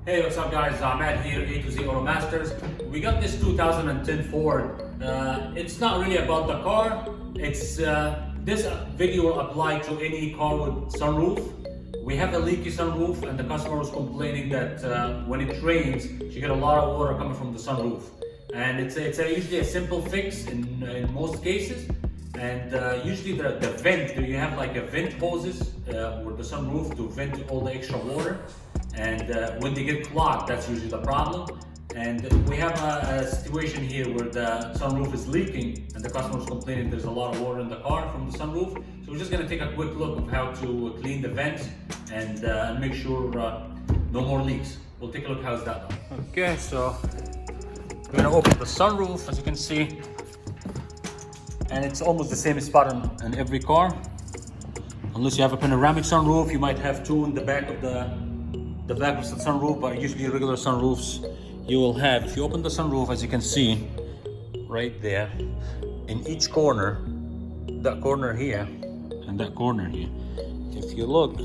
Hey, what's up guys? I'm Matt here, A to Z Auto Masters. We got this 2010 Ford. It's not really about the car. It's this video will apply to any car with sunroof. We have a leaky sunroof and the customer was complaining that when it rains, she get a lot of water coming from the sunroof. And it's usually a simple fix in most cases. And usually the vent, you have like a vent hoses with the sunroof to vent all the extra water. And when they get clogged, that's usually the problem. And we have a situation here where the sunroof is leaking and the customer is complaining there's a lot of water in the car from the sunroof. So we're just gonna take a quick look of how to clean the vents and make sure no more leaks. We'll take a look how's that done. Okay, so we're gonna open the sunroof, as you can see. And it's almost the same spot in every car. Unless you have a panoramic sunroof, you might have two in the back of the back of the sunroof, but usually regular sunroofs you will have. If you open the sunroof, as you can see right there, in each corner, that corner here and that corner here, if you look,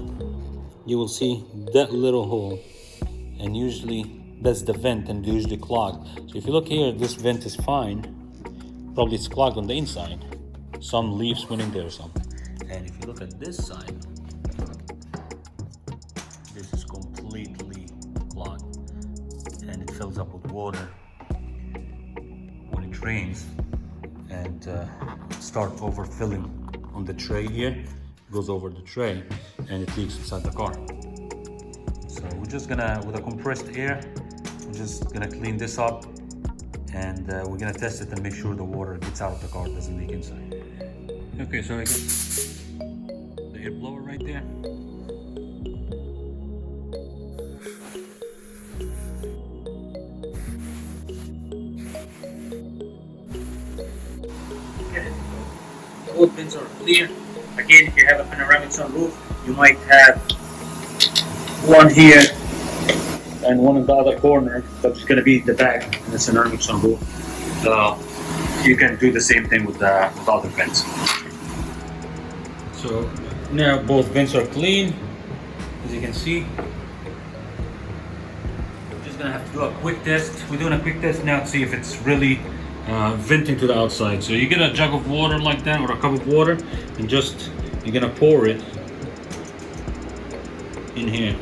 you will see that little hole, and usually that's the vent and usually clogged. So if you look here, this vent is fine, probably it's clogged on the inside. Some leaves went in there or something. And if you look at this side, this is completely clogged and it fills up with water when it rains and start overfilling on the tray here. It goes over the tray and it leaks inside the car. So we're just gonna, with a compressed air, we're just gonna clean this up and we're gonna test it and make sure the water gets out of the car, doesn't leak inside. Okay, so I got the air blower right there. Both vents are clear. Again, if you have a panoramic sunroof, you might have one here and one in the other corner, but it's going to be the back in the panoramic sunroof. You can do the same thing with the other vents. So now both vents are clean, as you can see. We're just going to have to do a quick test. We're doing a quick test now to see if it's really venting to the outside. So you get a jug of water like that or a cup of water and just you're gonna pour it in here.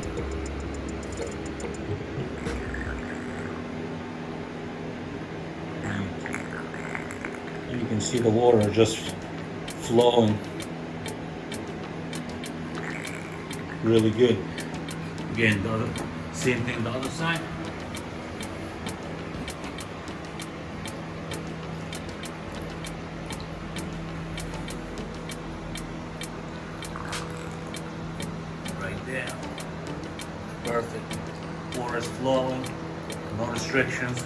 And you can see the water just flowing really good. Again, same thing on the other side. There. Perfect. Water is flowing, no restrictions.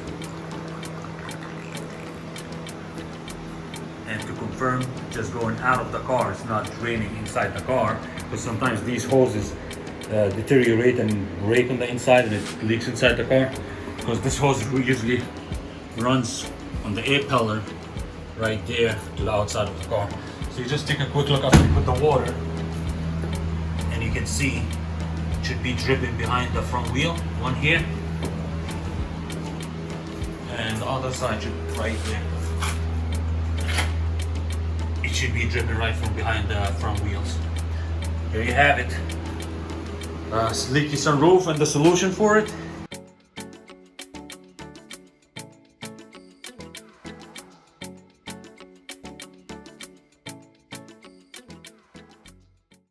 And to confirm, just going out of the car, it's not draining inside the car, because sometimes these hoses deteriorate and break on the inside and it leaks inside the car. Because this hose usually runs on the air pellet right there to the outside of the car. So you just take a quick look after you put the water. You can see it should be dripping behind the front wheel, one here, and the other side should be right there. It should be dripping right from behind the front wheels. There you have it. Leaky sunroof and the solution for it.